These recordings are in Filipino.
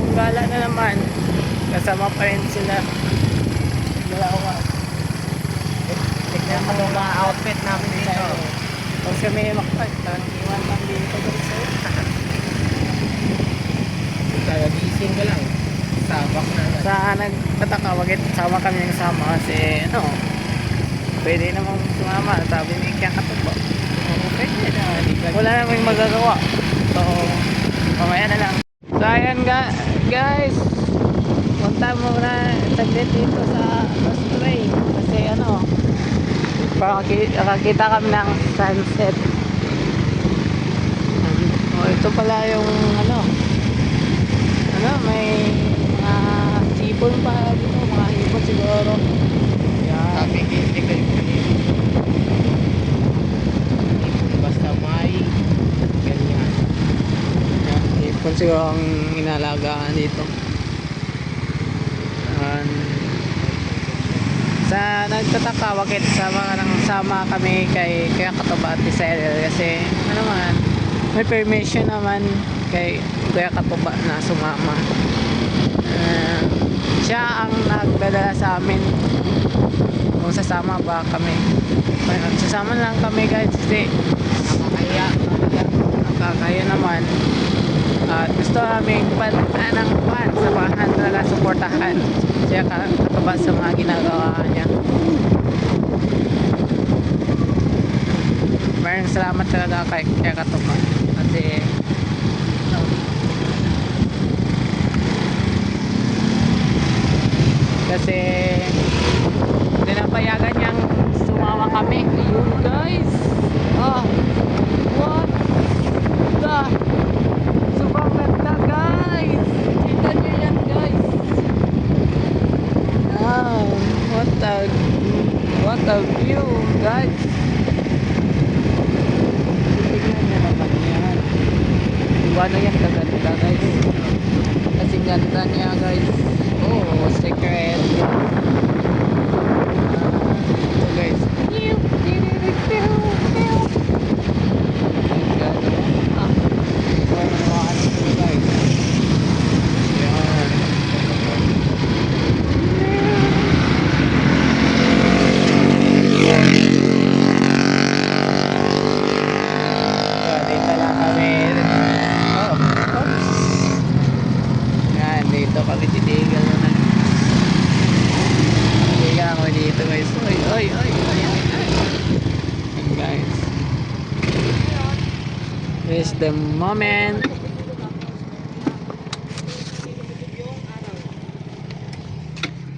bagong gala na naman. Kasama pa rin sila. Dalawa. Tignan mo yung mga outfit namin dito. Tapos kami makapag. Iwan lang dito. Kaya gising ka lang. Sabak na. Sa nagtataka, wag sama kami ng sama kasi ano, pwede namang sumama. Sabi ni Kaya Katubo. Pwede na. Wala namang magagawa. So, mamaya na lang. So, ayan guys. Punta muna saglit dito sa Astray. Kasi ano, nakakita kami ng sunset. Oh, ito pala yung ano, may mga sipon pa dito. Mga hipon siguro. Yan. Sabi hindi kayo kanina. Basta may ganyan. Yan, hipon siguro ang inalagaan dito. Sa nagtataka, bakit sama kami kay Katubo at Isel kasi ano naman, may permission naman kay Kuya Katubo na sumama. Siya ang nagdadala sa amin kung sasama ba kami. Sasama lang kami guys kasi nakakaya naman. At gusto namin samahan talaga, suportahan siya Katubo sa mga ginagawa niya. Maraming salamat talaga kay Katubo kasi pinapayagan niyang sumama kami. Ayun guys, what the, sobrang ganda guys, tignan nyo yan guys. What a view guys. Tignan nyo naman yan. Ano yan kaganda guys, kasi ganda niya guys. Oh, secret. Ito guys. Dito kami titigal na. Tiga kami dito guys. Oy. And guys, this is the moment.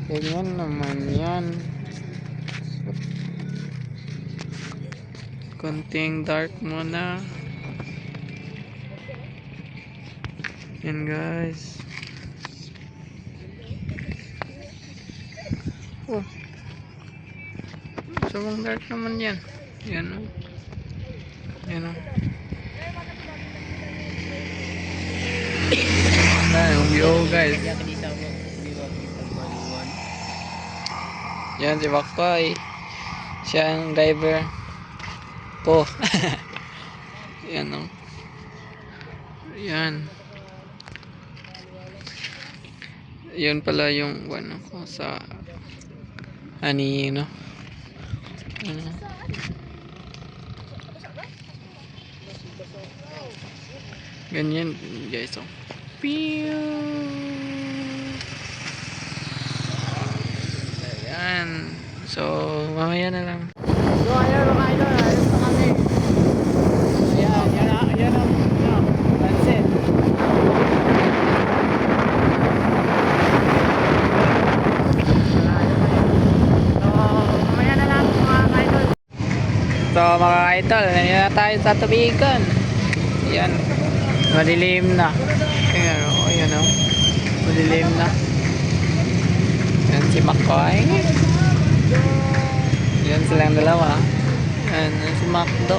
Ganyan naman yan. Konting dark muna. Yan guys. Oh, sobrang dark naman yan. Yan o. Yan o. Yung view guys. Yan si Baktoy. Siya ang driver ko. Yan o. Yan. Yun pala yung ano ko sa no? Ganyan guys. Oh. Ayan. So mamaya na lang. So ayan mga idol, ayos na kami. Ayan ang pansit. So mga idol, nandiyan na tayo sa tubigan. Yan, madilim na. Ayan o, madilim na. Yan si Makoy. Yan silang dalawa. Yan si Macdo.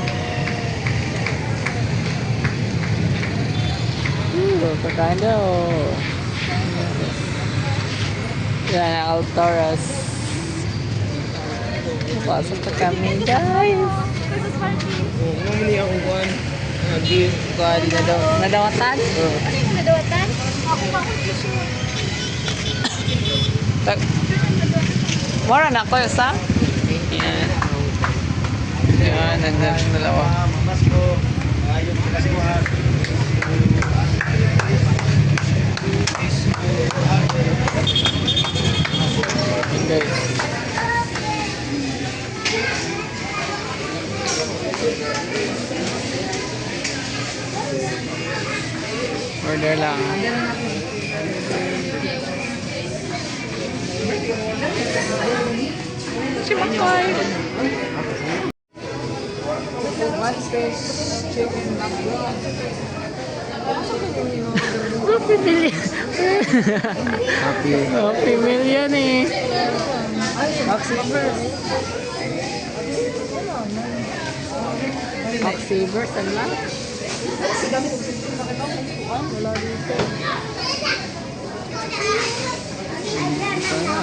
Kakain daw. Yan, Altoras. Pasok na kami guys. Namuli ako kuhan. Nag-give ka di nadawatan. Ano yung nadawatan? Ako Mora na ko sa. Yan. Yan, nandun yung dalawa. Mamas ko. Ayun kasi mo ha. Okay. Order lang. Si Makoy. One fish chicken nakron. Happy Meal. Happy Meal yan eh. Oxivers and lunch. Ito na.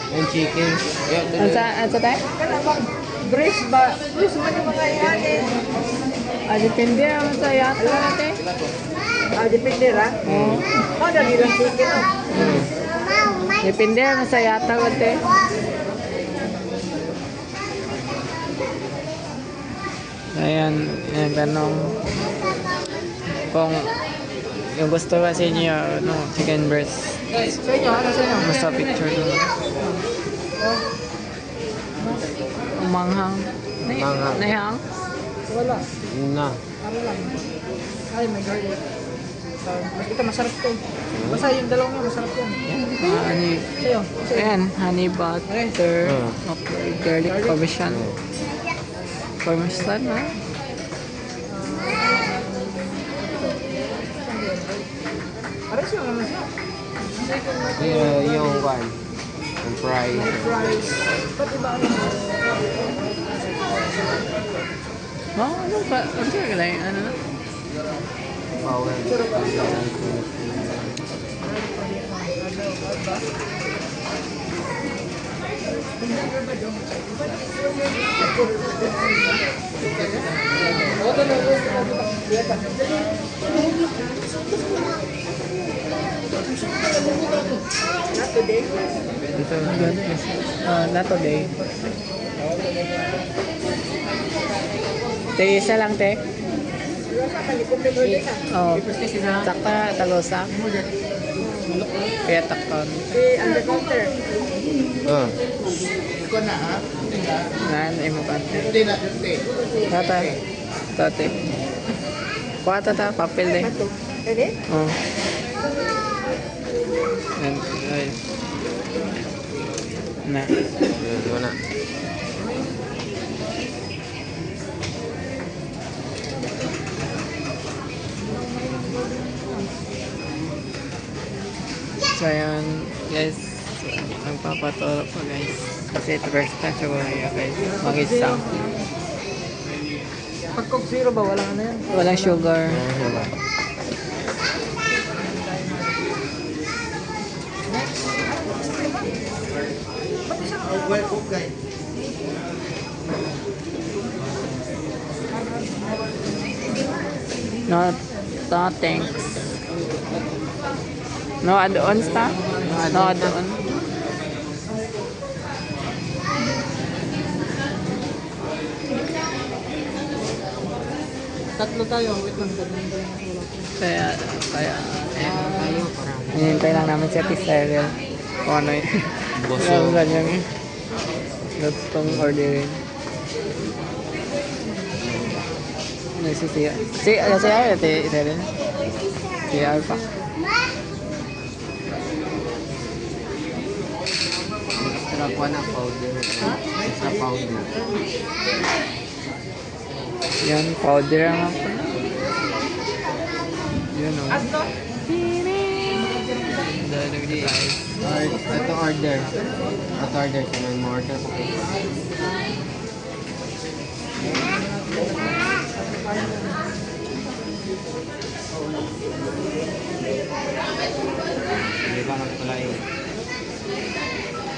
And chicken. Ano sa tayo? Brace ba? Brace man yung mga ihanin. Depende naman sa yata natin. Depende ra. Oo. Dali lang chicken. Depende naman sa yata natin. Ayan, yung tanong kung yung gusto kasi niya, no, chicken breast. Sa inyo, ano sa inyo? Basta picture doon. Manghang. Manghang. Nahang? Wala. Na. Ano lang. Ay, my garlic. Ito, masarap to. Basta yung dalawang yun, masarap yun. Honey. Sa'yo. Ayan, honey butter. Garlic parmesan. Parmesan, ha? Aras yung naman siya. Yung one. Yung fries. Fries. Ba't iba ano? Oh, ano ba? Ano siya kalay? Ano na? Power. Not today. Ito, not today. Te, isa lang, te. Rosa, kalikomplete order na. Oh, sakta, talosa. Kaya takton. Under counter. Iko na ha? Nan, imo ba? Hindi na, hindi. Tata. Tate. Kuha tata, papel de. Ready? Oh. And, ay. Na. Yun na. So, yun, guys. Magpapaturo po, guys. Kasi ito first time siguro yun, guys. Mag-isa. Pag Coke Zero ba? Walang ano yan? Walang sugar. No, no thanks. No add-ons ta? No add-on. Tatlo tayo. Wait lang. Kaya, hinihintay lang namin si Ate Cyril. Kung ano yun. Boso. Yung ganyang gustong orderin. Nagsisiya. Si Ate Cyril. Si Alpha. Extra po na powder. Extra powder. Yan, powder nga po na. Yan o. Asno? Dalag di ice. Ito order. Ito order. So may more order po. Hindi ba nagkulay?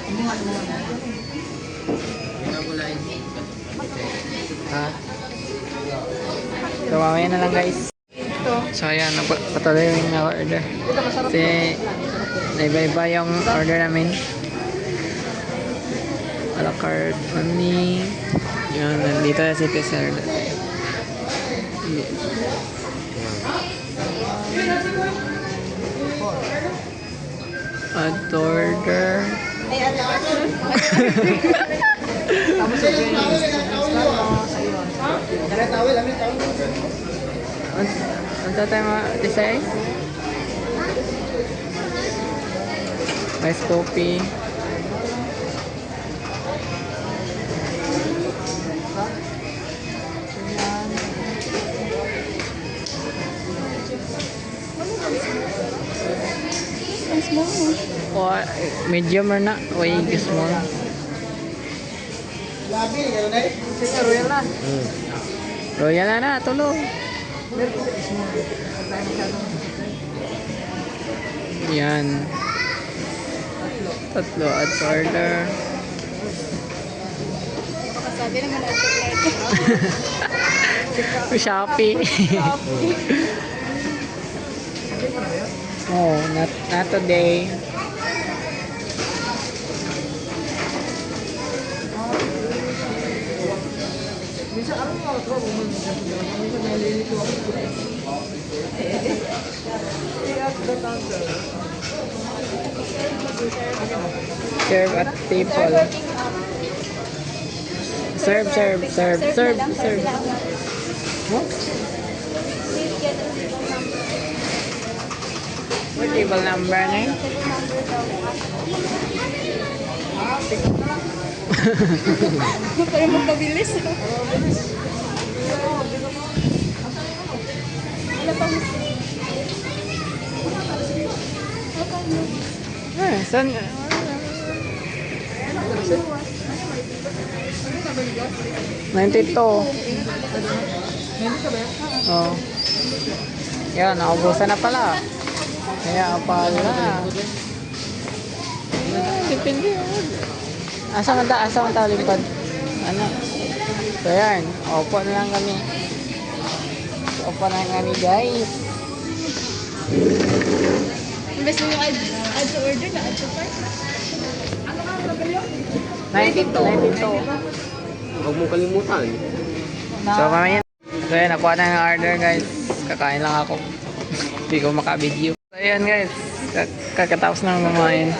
Hindi nagkulay. Ha? So, mamaya na lang guys. Ito. So, ayan, patuloy yung na-order. Ito masarap. Kasi, naiba-iba yung order namin. A la carte only. Yun, nandito na si Tesser. Add to order. Tapos ito yung sa'yo. Ano tayo ma-design? Rice coffee. O, medium or na? O, small. Sige, royal na. Royal na, tulog. Yan. Tatlo at order. Sabi naman ako Shopee. Oh, not today. Minsan, ano yung mga trabaho mo? Minsan, nalilito ako. Serve at table. Serve. What? What table number na yun? Para magpabilis. Wala pang Saan? 92. Oh. Yan, naubusan na pala. Kaya pala. Depende. Asa man ta lipad? Ano? So yan, opo na lang kami. Opo na lang kami guys. imbes mo yung add to order na add to cart. 92. Huwag mong kalimutan. So mamaya. So yan, nakuha na yung order guys. Kakain lang ako. Hindi ko maka-video. So yan guys, kakatapos na kumain.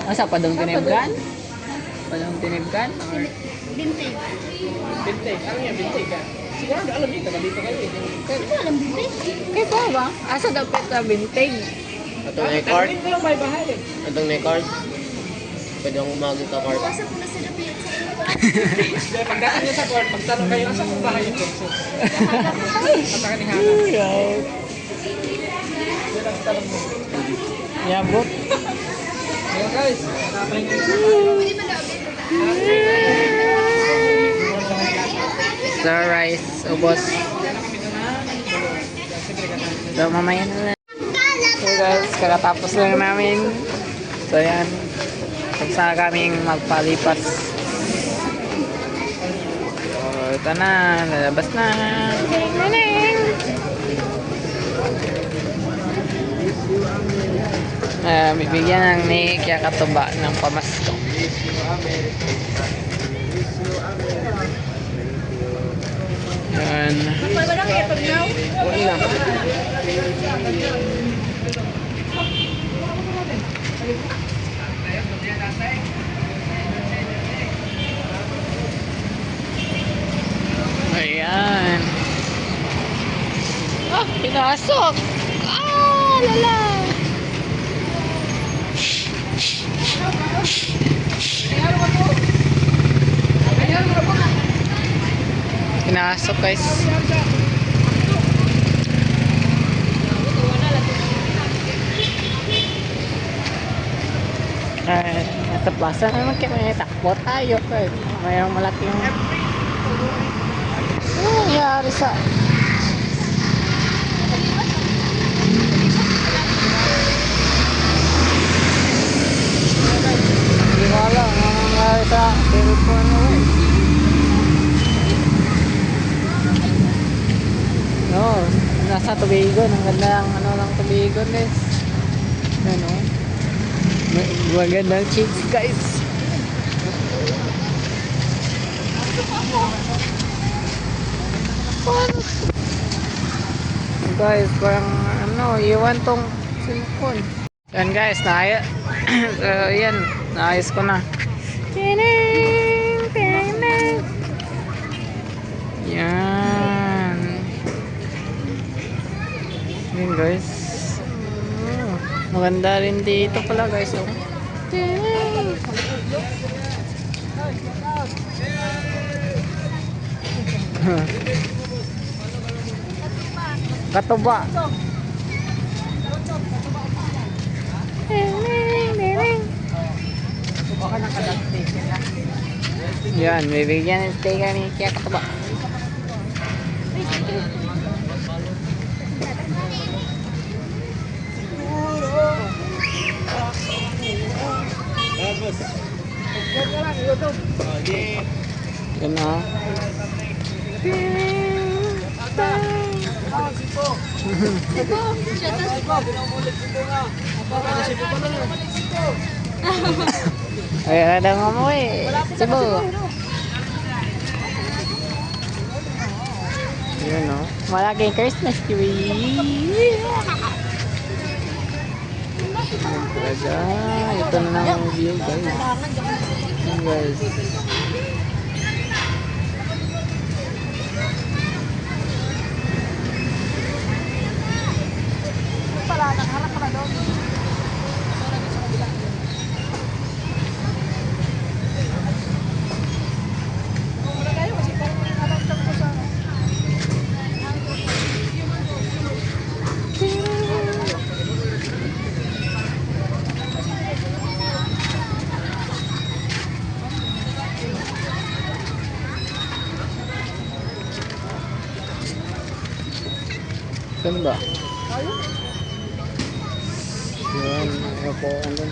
Asa pa daw tinibgan? Padang tinibgan? Or... Bintig. Bintig. Ano yan, bintig ka? Siguro alam dito, dito kayo eh. Hindi ko alam bintig. Kaya pa ba? Asa daw peta bintig? Itong na-card. Dito lang may bahay eh. Itong na-card. Pwede akong umagin ka card. Basta po na sila pizza. Pagdating niya sa court, magtanong kayo, asa kong bahay yung kurso? Mataka ni Hana. Yabot. Ayan guys, napahin niyo sa So rice, ubos. So mamaya na lang. So guys, kakatapos lang namin. So yan. Tapos na kaming magpalipas. So ito na, lalabas na. Bibigyan ng ni Kya Katuba ng pamasko. Yan. Wala na kaya pag now? Ayan. Ah, pinasok. Ah, lala. Pinasok guys. Nasa plaza naman kami. Takbo tayo. Mayroong malaking... Ano nangyari sa... Hindi ko alam. Ano nangyari sa cellphone mo? tubigon. Ang ganda ng ano ng tubigon guys. Ano? Magandang chicks guys. Guys, parang ano, iwan tong cellphone. Yan guys, naayos. So, yan, naayos ko na. Yan. Yan guys. Maganda rin dito pala guys. Oh. Katuba. Yan, bibigyan ng stay kami kaya katuba. Yan na. Ay, ada ngomong Cebu. Yun no. Malaking Christmas tree. Ito na lang ang view guys. Yan guys. Saan ba? Yan, ako andun.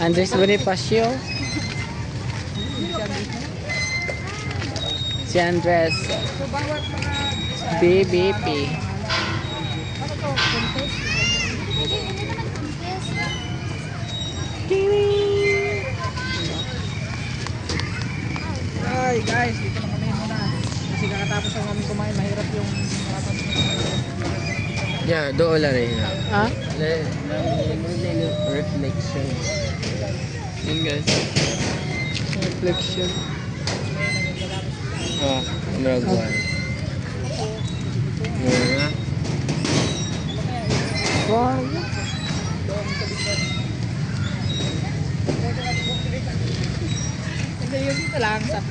Andres Bonifacio. Si Andres BBP. Ay guys, dito na kami muna. Kasi kakatapos lang kami kumain, mahirap yung marathon. Yeah, doon lang rin. Ha? Reflection. Yun guys. Reflection. Oh, umragwan. Mura. Wow. Hindi yun dito lang sa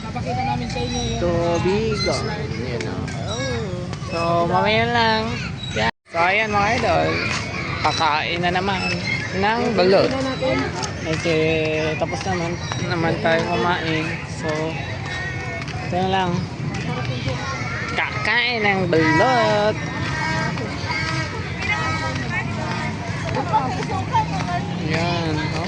napakita namin sa inyo yung Tubigo. Yun o. So, mamaya lang. Yan. So, ayan mga idol. Kakain na naman ng balot. Kasi tapos naman tayo kumain. So, ito na lang. Kakain ng balot. Yan. Oh.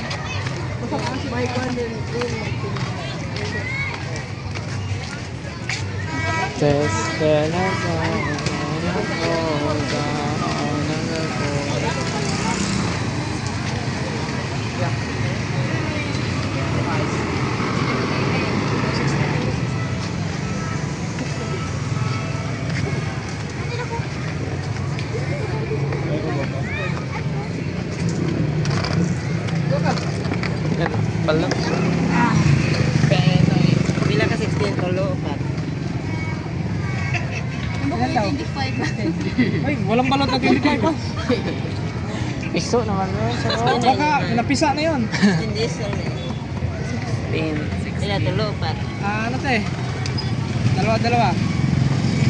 Balot. Pila ka 16 tolo pat. ay, walang balot na 25 pa. Piso naman yun. Baka napisa na yun. Hindi sir. Pila tolo pat. Ano te? Dalawa.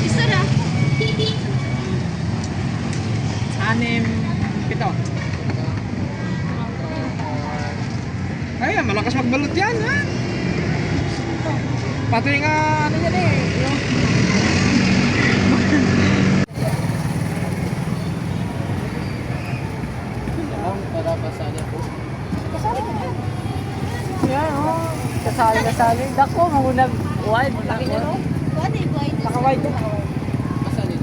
Isa na. 6, 7. Ay, malakas magbalot yan, ha? Pati nga, ano yan eh. kasali po. Kasali ka dyan. Yan, oh. Kasali. Dako, magunag. Wide. Laki niya, no? What is white? Naka-white yun, naka-white. Kasali.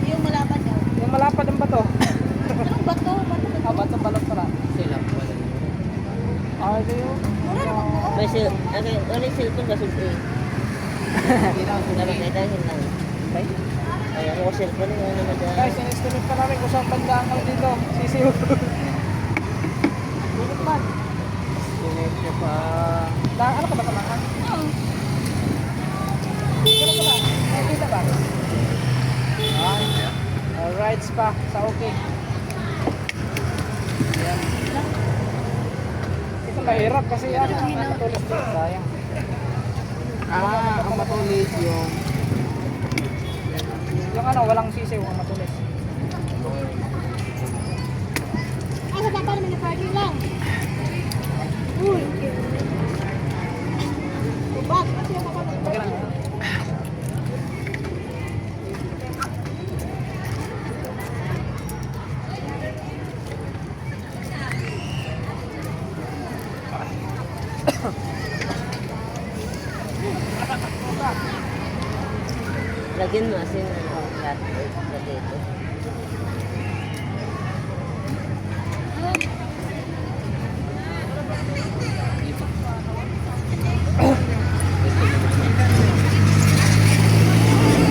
Yung malapad daw. Yung malapad ang bato. Anong bato? Bato. Ah, bato balot pala. Sila po wala. Ah, ito yung... Mura naman mo. May only cellphone ba sulti? Hindi na ako Dapat may dahil lang. Okay. Ay, ako ko cellphone yung ano madaan. Guys, in-estimate pa namin kung saan banda ang ano dito. Sisiw. Dito man. Estimate ko pa. Ano ka ba tamaan? Oo. Ano ka ba? Nakikita ba? Alright pa. Sa okay. Yan. Ito mahirap kasi yan. Ang matulis dito. Sayang. Ang matulis yung... Yung ano, walang sisiw ang matulis. Ay, sa papa naman yung party lang. Uy. Bak, kasi yung papa naman. Magkano? Lagyan mo asin ano, lahat dito.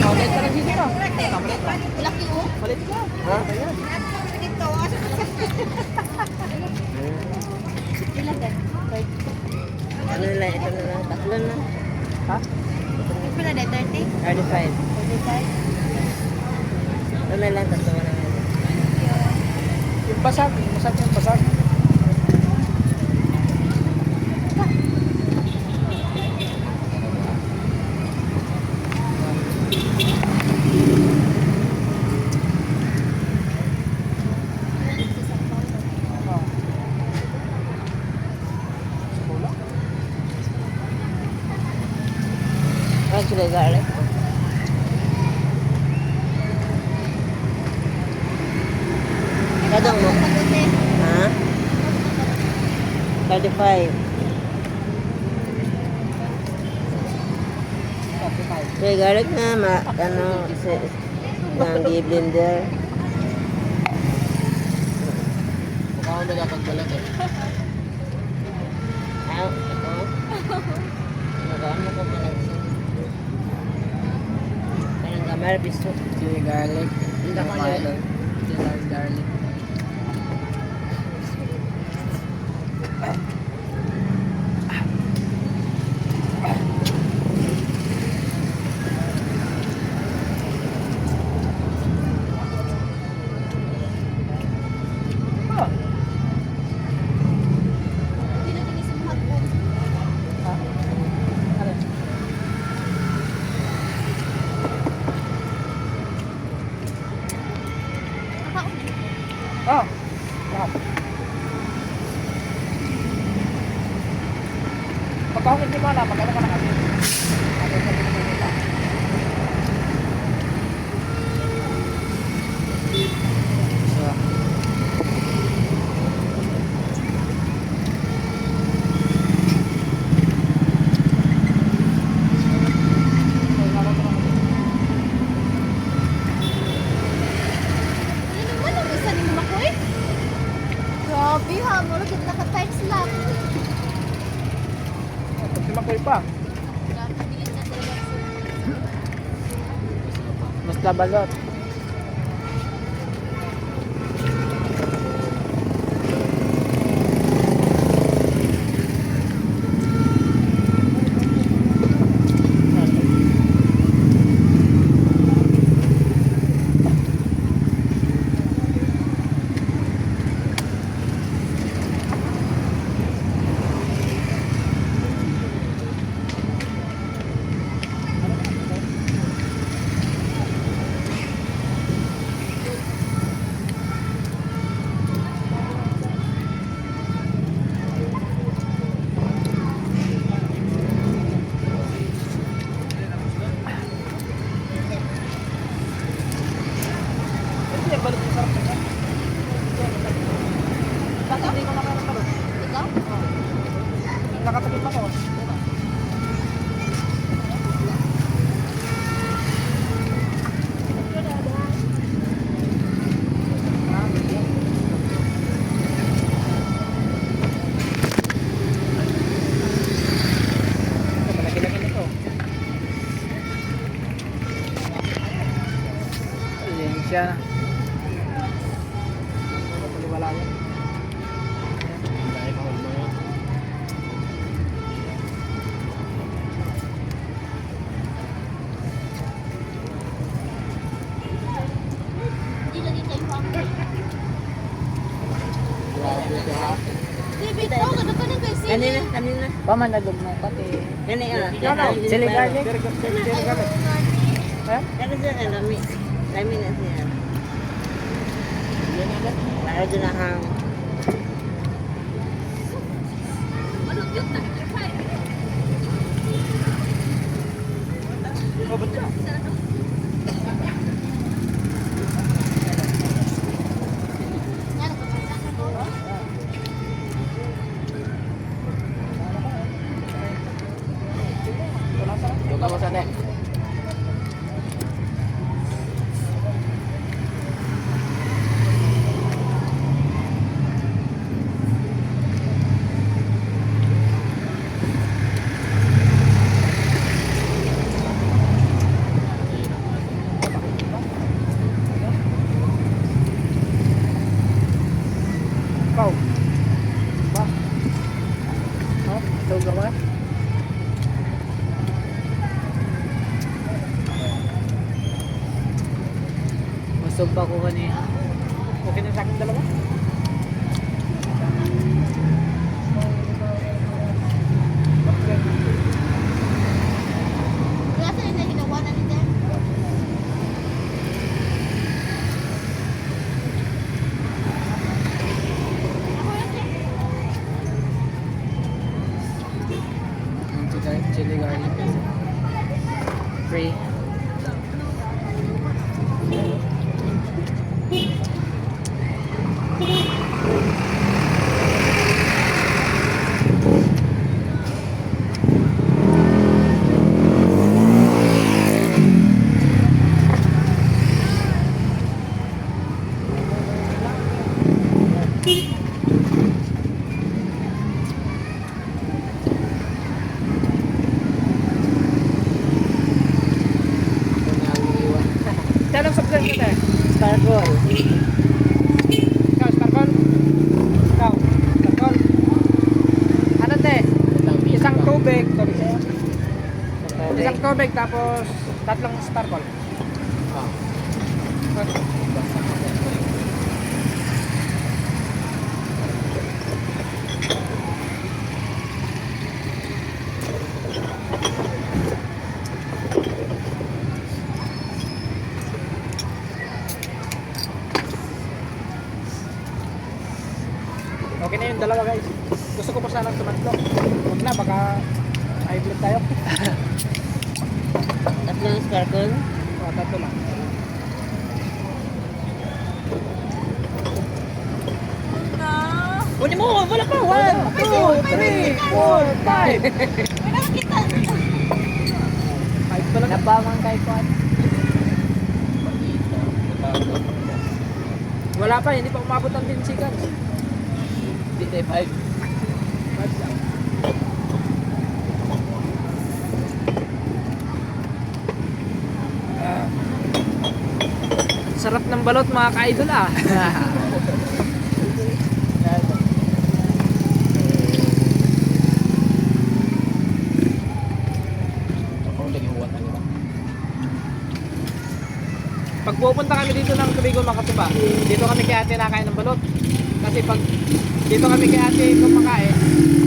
Malit ka lang dito ka. Laki mo. Malit ka. Ha? Ito. Ilagan. Ano lang, ito na lang, tatlo na. Ha? Ito na 30. 35. 45. Ito na lang, tatlo na lang. Yung basag. Masarap yung basag. Oh. Wala. Actually, garlic. Kadang mo? Pagote. Ha? 35. May garlic na, ano, ng blender. Mukha ako nagkakagbalat eh. Ayaw, ito. Nagaan mo ko pa lang. Parang gamar, bisto. Chili garlic. Hindi ako yun. Chili garlic. Ah. Hindi na tinis yung hotpot. Ha? Ano? Oh. Lahat. Pagkahugin di ba na, magkano ka ng asin? Ano sa pinagiging ka? So, Ano naman ang isa ni Mama Koy? Grabe ha, mura kita naka-time slap. Pag simakoy pa. Grabe, bilis na talaga. basta balot. nakatakip ako. Ito, malaki-laki nito. Ayan siya. Wala yan. Hindi lagi kayo hungry. David, oh, ganda ka na guys. Kanina. Pamanagog mo pati. Kanina. Chili garlic. Ha? Kaya siya lami. Lami na siya. Lalo dyan na hang. Ano, cute na. Oh, ba't ka? Yan, kapasa ka to. Doon ka mo sa net. Ikaw. Ba? Oh, tawag ka ba? Masog pa ko kanina. Okay na sa akin dalawa? Kaya sa'yo na ginawa na ni Dem. Ako yan eh. Chili garlic. Free. Anong subscribe ka tayo? Sparkle. Ikaw, Sparkle? Ikaw, Sparkle? Ano te? Isang tubig. Isang tubig tapos tatlong Sparkle. Okay na yung dalawa guys. Gusto ko pa sana tumatlo. Huwag na, baka high blood tayo. Tatlong sparkle. O, tatlo lang. Kunin mo, wala pa. 1, 2, 3, 4, 5. Wala kita. 5 pa lang. Napamang kay Kwan. Wala pa, hindi pa umabot ang 10 seconds. Hindi tayo 5. 5 lang. Sarap ng balot mga ka-idol ah. Pag pupunta kami dito ng Tubigo Makatuba, dito kami kay ate nakain ng balot. Kasi pag dito kami kay ate kumakain,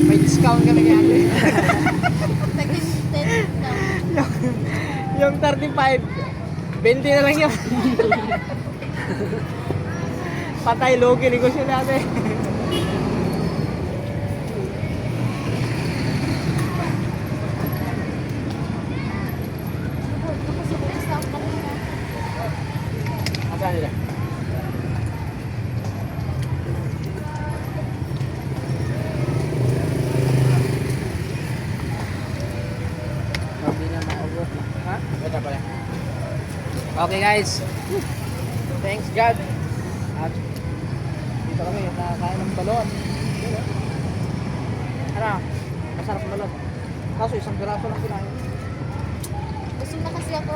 may discount kami kay ate. Naging 10 daw. Yung 35, 20 na lang yun. Patay logi, negosyo natin. Nakasubok sa ako kanina. Asan nila? Okay guys. Thanks God. At dito kami nakakain ng balon. Ano? Masarap ang balon. Kaso isang piraso lang kinain. Gusto na kasi ako.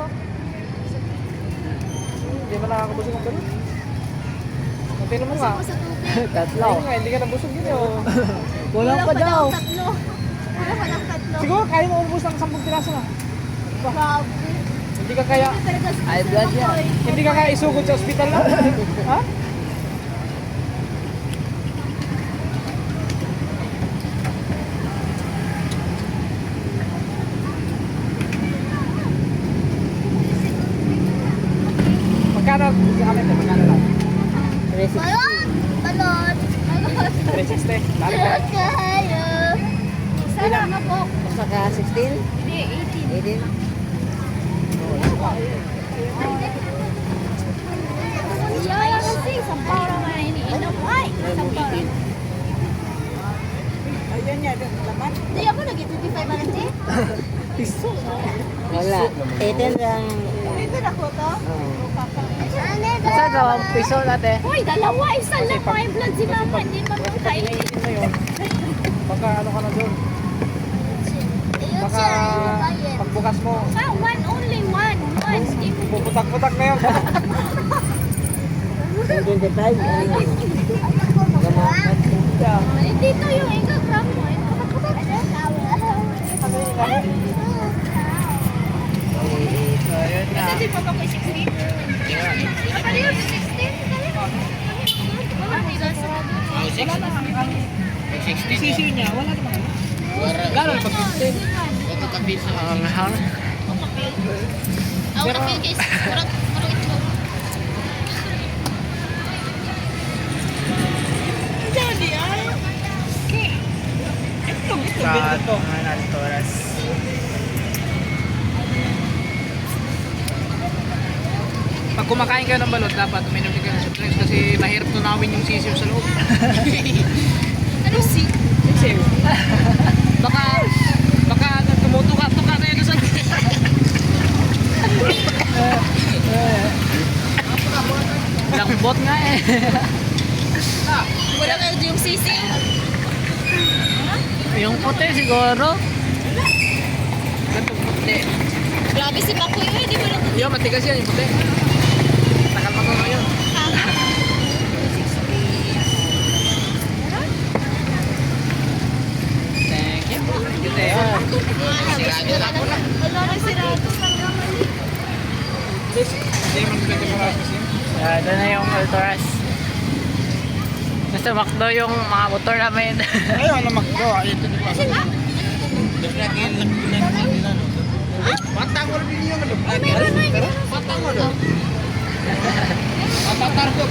Hindi mo nakakabusog ang balon. Matino mo Gusto nga. ko sa tubig. Tatlo. Ayun nga, hindi ka nabusog yun oh. Kulang pa daw. ng tatlo. Wala pa ng tatlo. Siguro kaya mo ubus ng 10 piraso na. Grabe. Hindi ka kaya, Talaga sa High blood yan. hindi ka kaya isugod sa ospital na. Ha? Magkano sa amin? Magkano lang? Balon! Balon! Balon! 360. Lalo ka. Kayo! Sana na po. Basta ka 16? Hindi, 18. 18? Yeah, kasi isang para na iniinom. Ay! Isang para. Ayan yan, laman. Hindi ako nag-25 balance eh. Piso. Wala. 18 lang. Dito na ko to. Saan ka? Ang piso natin. Uy, dalawa. Isa lang. May blood si mama. Hindi pa mo kainin. Iniitin mo yun. Baka ano ka na doon. Ayun Baka siya. Yung bayad. pagbukas mo, Ah, one. Only one. One. puputak-putak na yun. 25. Dito yung ikagram mo. So, yun na. Kasi pa ako 16. Ano yun? 16? Wala nila sa... Sisi niya, wala naman. Gano'n pag 15? Ang hang. Ah, wala kayo guys. Murag itlog. Sa mga alturas. Pag kumakain kayo ng balot, dapat uminom din kayo ng soft drinks kasi mahirap tunawin yung sisiw sa loob. Ano si? Sisiw. Baka tumutuka-tuka na yun sa Lambot nga eh. Wala kayo yung sisi? Yung puti siguro. Ganitong puti. Grabe si Papoy. Di ba lang Yung matigas yan, yung puti. Takal matunaw yun. Thank you. Thank you, Teo. Sigado na ako lang. Wala na sirado sa gamali. Hindi man pwede marasos yun. Doon na yung alturas. Gusto makdo yung mga motor namin. Ayaw na maggawa. Ito di ba? Patang ko rin yung ano. Patang ko rin. Patatar ko.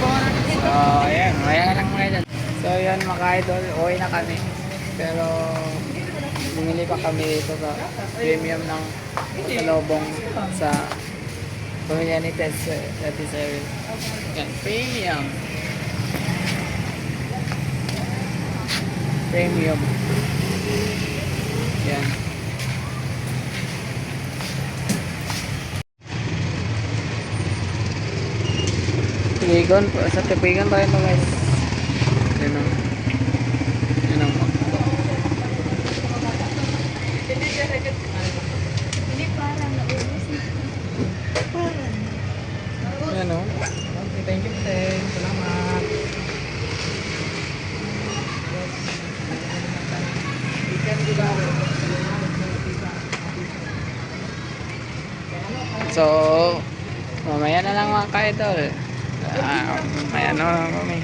So, ayan. Maya lang mga idol. So, yun mga idol. Uwi na kami. Pero, bumili pa kami dito sa premium ng pasalubong sa pamilya ni Tess. Yan, premium. Premium. Yan. Tipigon po. Sa tipigon tayo ito guys. Yan o. Yan ang makdo. Hindi parang naubos. Yan o. Okay, thank you, Teng. Salamat. So, mamaya na lang mga ka-idol. Mamaya na lang kami.